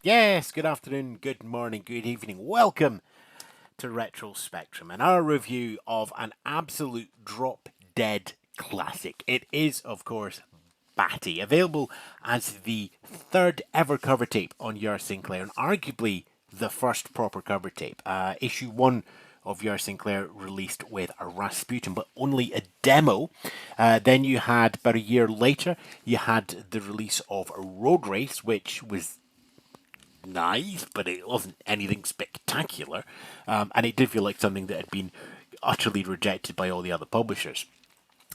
Yes, good afternoon, good morning, good evening. Welcome to Retro Spectrum and our review of an absolute drop dead classic. It is, of course, Batty, available as the third ever cover tape on your Sinclair, and arguably the first proper cover tape. Issue 1 of your Sinclair released with a Rasputin, but only a demo. Then you had, about a year later, you had the release of a Road Race, which was nice, but it wasn't anything spectacular. And it did feel like something that had been utterly rejected by all the other publishers.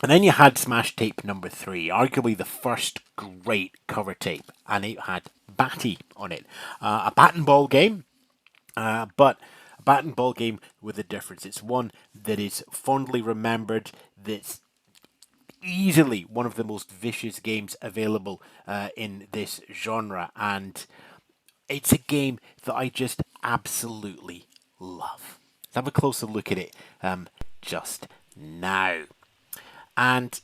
And then you had Smash Tape number 3, arguably the first great cover tape, and it had Batty on it. A bat and ball game, but a bat and ball game with a difference. It's one that is fondly remembered, that's easily one of the most vicious games available in this genre, and it's a game that I just absolutely love. Let's have a closer look at it just now. And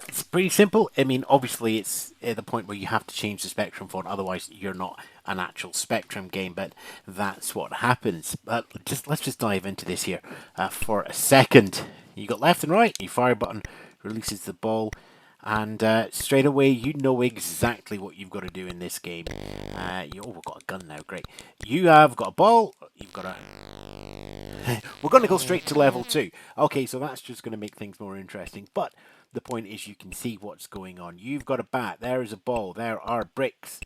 it's pretty simple. I mean, obviously, it's at the point where you have to change the Spectrum font, otherwise, you're not an actual Spectrum game. But that's what happens. Let's just dive into this here for a second. You got left and right. Your fire button releases the ball, and straight away you know exactly what you've got to do in this game. We've got a gun now. Great. You have got a ball. You've got a. We're going to go straight to level 2. Okay, so that's just going to make things more interesting. But the point is, you can see what's going on. You've got a bat. There is a ball. There are bricks.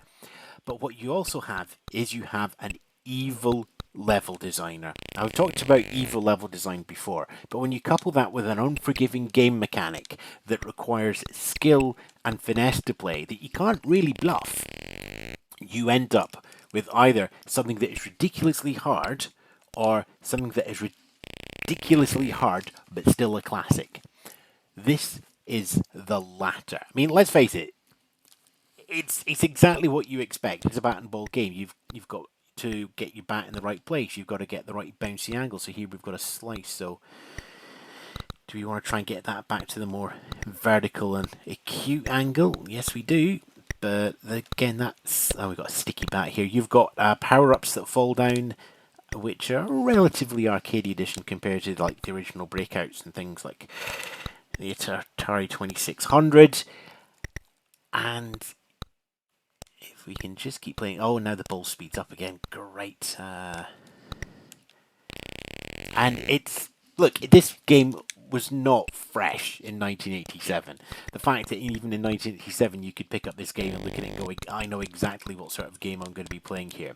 But what you also have is you have an evil level designer. Now, I've talked about evil level design before, but when you couple that with an unforgiving game mechanic that requires skill and finesse to play that you can't really bluff, you end up with either something that is ridiculously hard or something that is ridiculously hard but still a classic. This is the latter. I mean, let's face it, it's exactly what you expect. It's a bat and ball game. You've got to get your bat in the right place. You've got to get the right bouncy angle. So here we've got a slice. So do we want to try and get that back to the more vertical and acute angle? Yes, we do. But again, we've got a sticky bat here. You've got power-ups that fall down, which are relatively arcade edition compared to like the original breakouts and things like the Atari 2600. And if we can just keep playing. Oh, now the ball speeds up again. Great. And look, this game was not fresh in 1987. The fact that even in 1987 you could pick up this game and look at it and go, I know exactly what sort of game I'm going to be playing here.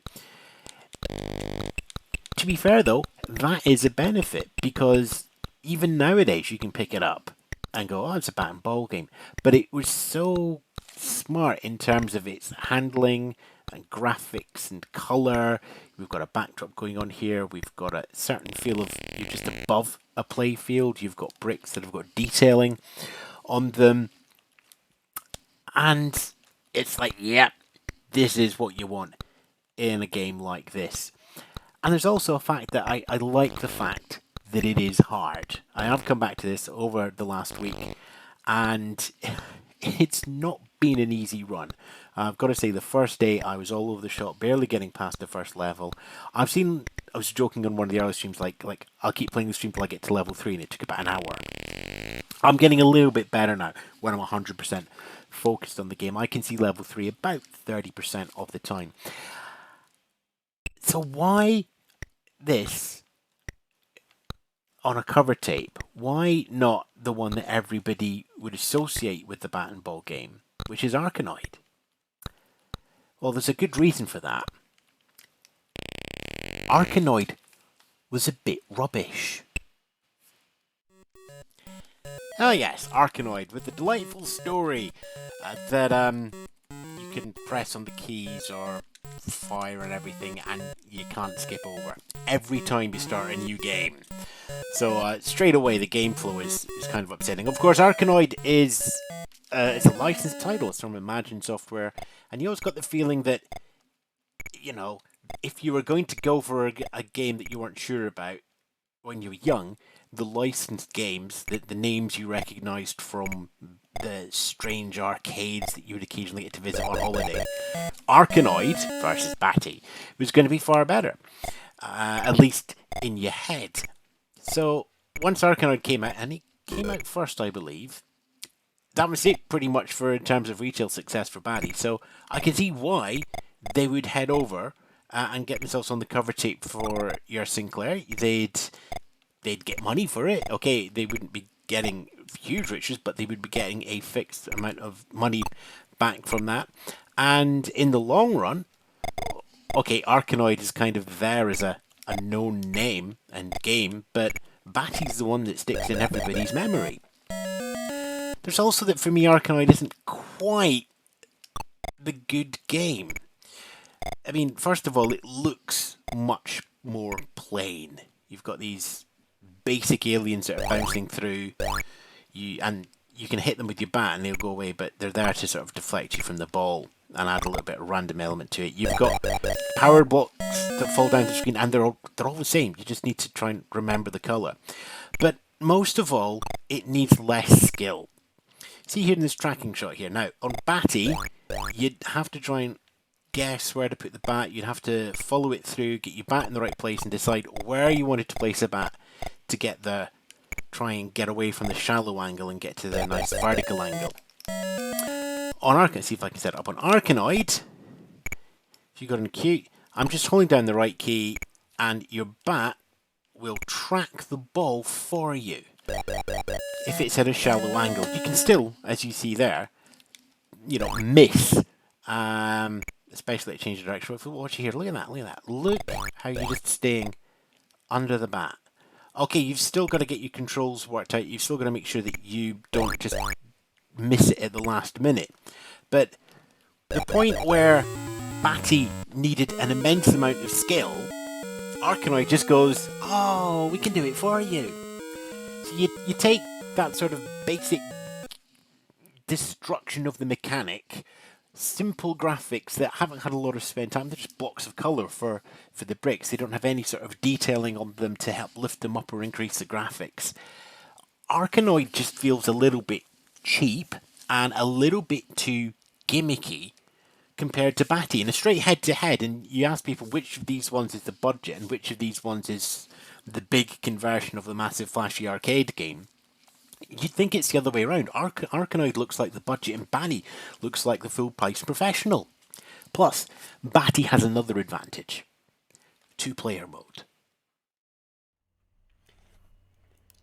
To be fair though, that is a benefit because even nowadays you can pick it up and go, oh, it's a bat and ball game. But it was so smart in terms of its handling and graphics and colour. We've got a backdrop going on here. We've got a certain feel of you're just above a play field. You've got bricks that have got detailing on them. And it's like, yep, this is what you want in a game like this. And there's also a fact that I like the fact that it is hard. I have come back to this over the last week, and it's not been an easy run. I've got to say, the first day I was all over the shop, barely getting past the first level. I was joking on one of the earlier streams, like I'll keep playing the stream till I get to level 3, and it took about an hour. I'm getting a little bit better now when I'm 100% focused on the game. I can see level 3 about 30% of the time. So why this on a cover tape? Why not the one that everybody would associate with the bat and ball game, which is Arkanoid? Well, there's a good reason for that. Arkanoid was a bit rubbish. Oh yes, Arkanoid, with the delightful story that you can press on the keys or fire and everything, and you can't skip over every time you start a new game. So straight away, the game flow is kind of upsetting. Of course, Arkanoid is it's a licensed title. It's from Imagine Software, and you always got the feeling that, you know, if you were going to go for a game that you weren't sure about when you were young, the licensed games, the names you recognised from the strange arcades that you would occasionally get to visit on holiday, Arkanoid versus Batty was going to be far better, at least in your head. So once Arkanoid came out, and it came out first, I believe, that was it pretty much for in terms of retail success for Batty. So I can see why they would head over and get themselves on the cover tape for your Sinclair. They'd get money for it. Okay, they wouldn't be getting huge riches, but they would be getting a fixed amount of money back from that. And in the long run, okay, Arkanoid is kind of there as a known name and game, but Batty's the one that sticks in everybody's memory. There's also that for me, Arkanoid isn't quite the good game. I mean, first of all, it looks much more plain. You've got these basic aliens that are bouncing through you, and you can hit them with your bat and they'll go away, but they're there to sort of deflect you from the ball and add a little bit of random element to it. You've got power blocks that fall down the screen, and they're all the same. You just need to try and remember the colour. But most of all, it needs less skill. See here in this tracking shot here. Now, on Batty, you'd have to try and guess where to put the bat. You'd have to follow it through, get your bat in the right place, and decide where you wanted to place a bat to get try and get away from the shallow angle and get to the nice vertical angle. On Arkanoid, see if I can set it up on Arkanoid. If you go in Q, I'm just holding down the right key, and your bat will track the ball for you. If it's at a shallow angle, you can still, as you see there, miss. Especially at change of direction. If we watch here, look at that. Look how you're just staying under the bat. Okay, you've still got to get your controls worked out. You've still got to make sure that you don't just miss it at the last minute. But the point where Batty needed an immense amount of skill, Arkanoid just goes, oh, we can do it for you. So you take that sort of basic destruction of the mechanic, simple graphics that haven't had a lot of spent time. They're just blocks of colour for the bricks. They don't have any sort of detailing on them to help lift them up or increase the graphics. Arkanoid just feels a little bit cheap and a little bit too gimmicky compared to Batty. In a straight head-to-head, and you ask people which of these ones is the budget and which of these ones is the big conversion of the massive flashy arcade game, you'd think it's the other way around. Arkanoid looks like the budget and Batty looks like the full-price professional. Plus, Batty has another advantage. 2-player mode.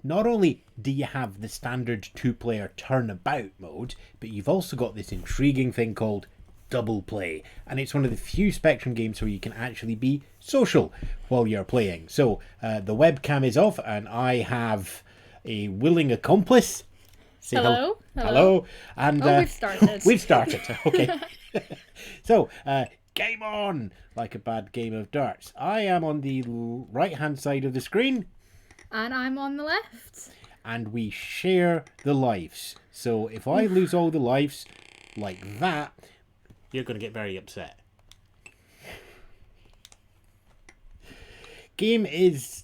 Not only do you have the standard 2-player turnabout mode, but you've also got this intriguing thing called double play. And it's one of the few Spectrum games where you can actually be social while you're playing. So, the webcam is off and I have a willing accomplice. Say hello. Hello. And we've started. We've started. Okay. So, game on! Like a bad game of darts. I am on the right-hand side of the screen. And I'm on the left. And we share the lives. So if I lose all the lives like that, you're going to get very upset. Game is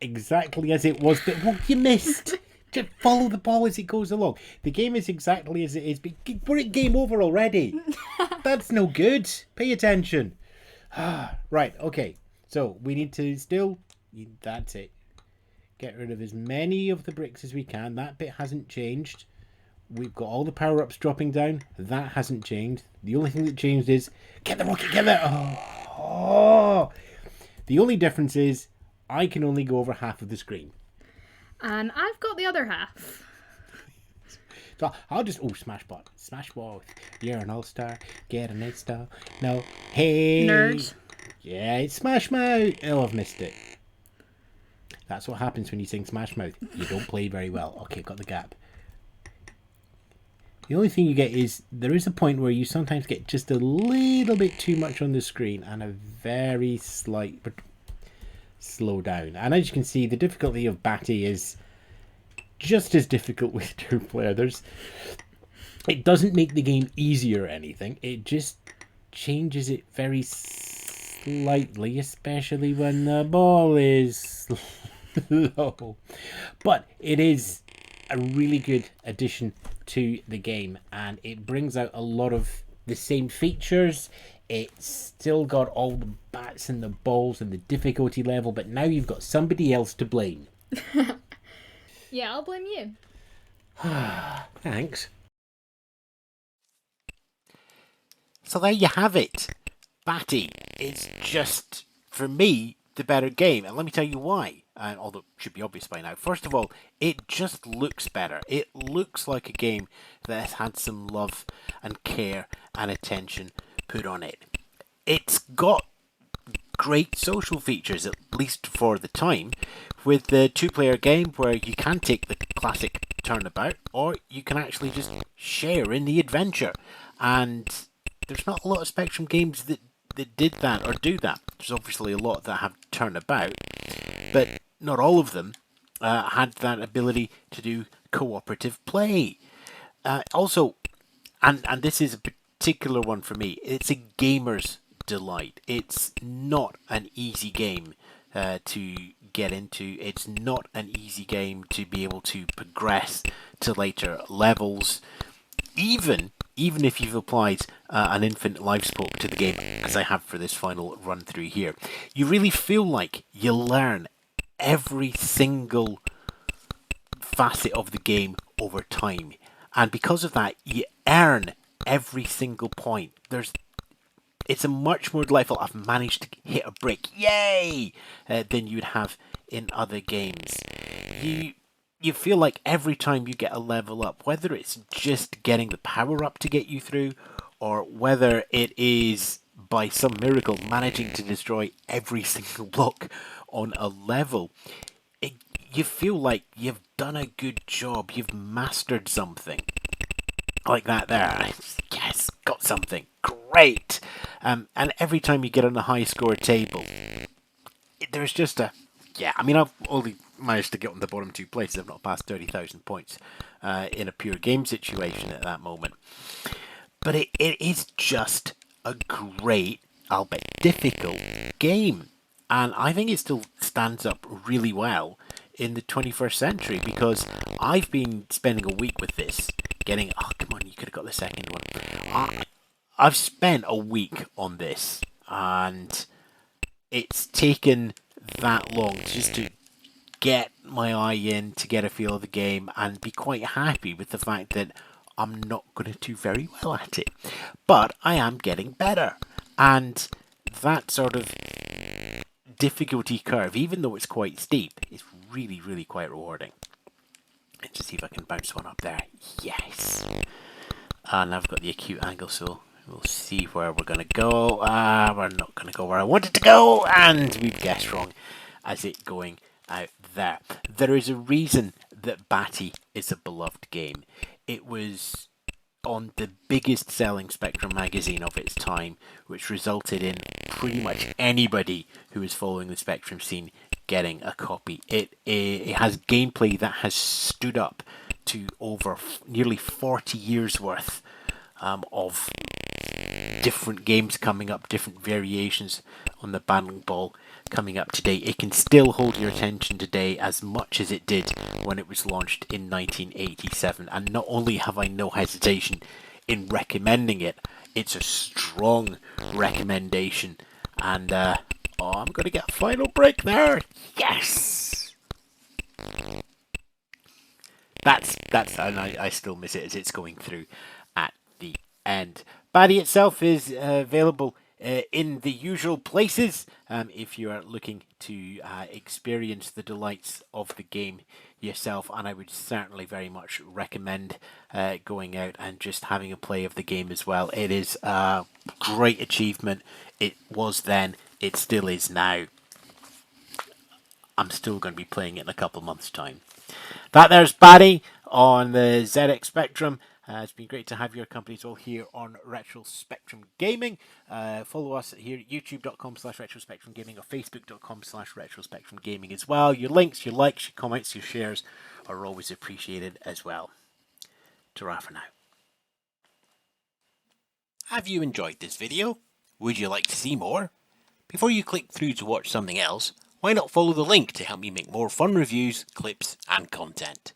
exactly as it was, but what you missed. Just follow the ball as it goes along. The game is exactly as it is, but we're at game over already. That's no good. Pay attention. Right, okay. So we need to still... That's it. Get rid of as many of the bricks as we can. That bit hasn't changed. We've got all the power-ups dropping down. That hasn't changed. The only thing that changed is... Get the rocket, get there! Oh. The only difference is I can only go over half of the screen. And I've got the other half. So I'll just... Oh, smash ball. Smash ball. You're an all-star. Get an 8-star. No. Hey. Nerd. Yeah, it's Smash Mouth. Oh, I've missed it. That's what happens when you sing Smash Mouth. You don't play very well. Okay, got the gap. The only thing you get is there is a point where you sometimes get just a little bit too much on the screen and a very slight slow down. And as you can see, the difficulty of Batty is just as difficult with 2-player. It doesn't make the game easier or anything. It just changes it very slightly, especially when the ball is low. But it is a really good addition to the game, and it brings out a lot of the same features. It's still got all the bats and the balls and the difficulty level, but now you've got somebody else to blame. Yeah, I'll blame you. Thanks. So there you have it. Batty is just, for me, the better game. And let me tell you why. And although it should be obvious by now. First of all, it just looks better. It looks like a game that has had some love and care and attention put on it. It's got great social features, at least for the time, with the two-player game where you can take the classic turnabout, or you can actually just share in the adventure. And there's not a lot of Spectrum games that did that or do that. There's obviously a lot that have turnabout, but not all of them had that ability to do cooperative play. Also, and this is a particular one for me, it's a gamer's delight. It's not an easy game to get into. It's not an easy game to be able to progress to later levels. Even if you've applied an infinite life support to the game, as I have for this final run through here, you really feel like you learn every single facet of the game over time. And because of that, you earn every single point. It's a much more delightful, I've managed to hit a brick, yay, than you'd have in other games. You feel like every time you get a level up, whether it's just getting the power up to get you through, or whether it is by some miracle managing to destroy every single block on a level, you feel like you've done a good job, you've mastered something. Like that there. Yes, got something. Great. And every time you get on the high score table, there's just a... Yeah, I mean, I've only managed to get on the bottom two places. I've not passed 30,000 points in a pure game situation at that moment. But it is just a great, albeit difficult, game. And I think it still stands up really well in the 21st century, because I've been spending a week with this, getting... Oh, come on, you could have got the second one. I've spent a week on this, and it's taken that long just to get my eye in, to get a feel of the game, and be quite happy with the fact that I'm not going to do very well at it. But I am getting better, and that sort of difficulty curve, even though it's quite steep, is really, really quite rewarding. Let's just see if I can bounce one up there. Yes! And I've got the acute angle, so we'll see where we're going to go. We're not going to go where I wanted to go, and we've guessed wrong as it going out there. There is a reason that Batty is a beloved game. It was on the biggest selling Spectrum magazine of its time, which resulted in pretty much anybody who was following the Spectrum scene getting a copy. It has gameplay that has stood up to over nearly 40 years worth of different games coming up, different variations on the Battle Ball coming up today. It can still hold your attention today as much as it did when it was launched in 1987. And not only have I no hesitation in recommending it, it's a strong recommendation. And I'm going to get a final break there. Yes! That's and I still miss it as it's going through at the end. Batty itself is available in the usual places if you are looking to experience the delights of the game yourself, and I would certainly very much recommend going out and just having a play of the game as well. It is a great achievement. It was then, it still is now. I'm still going to be playing it in a couple of months' time. That there's Batty on the ZX Spectrum. It's been great to have your company as well here on Retro Spectrum Gaming. Follow us here at youtube.com/Retro Spectrum Gaming or facebook.com/Retro Spectrum Gaming as well. Your links, your likes, your comments, your shares are always appreciated as well. Ta-ra for now. Have you enjoyed this video? Would you like to see more? Before you click through to watch something else, why not follow the link to help me make more fun reviews, clips and content?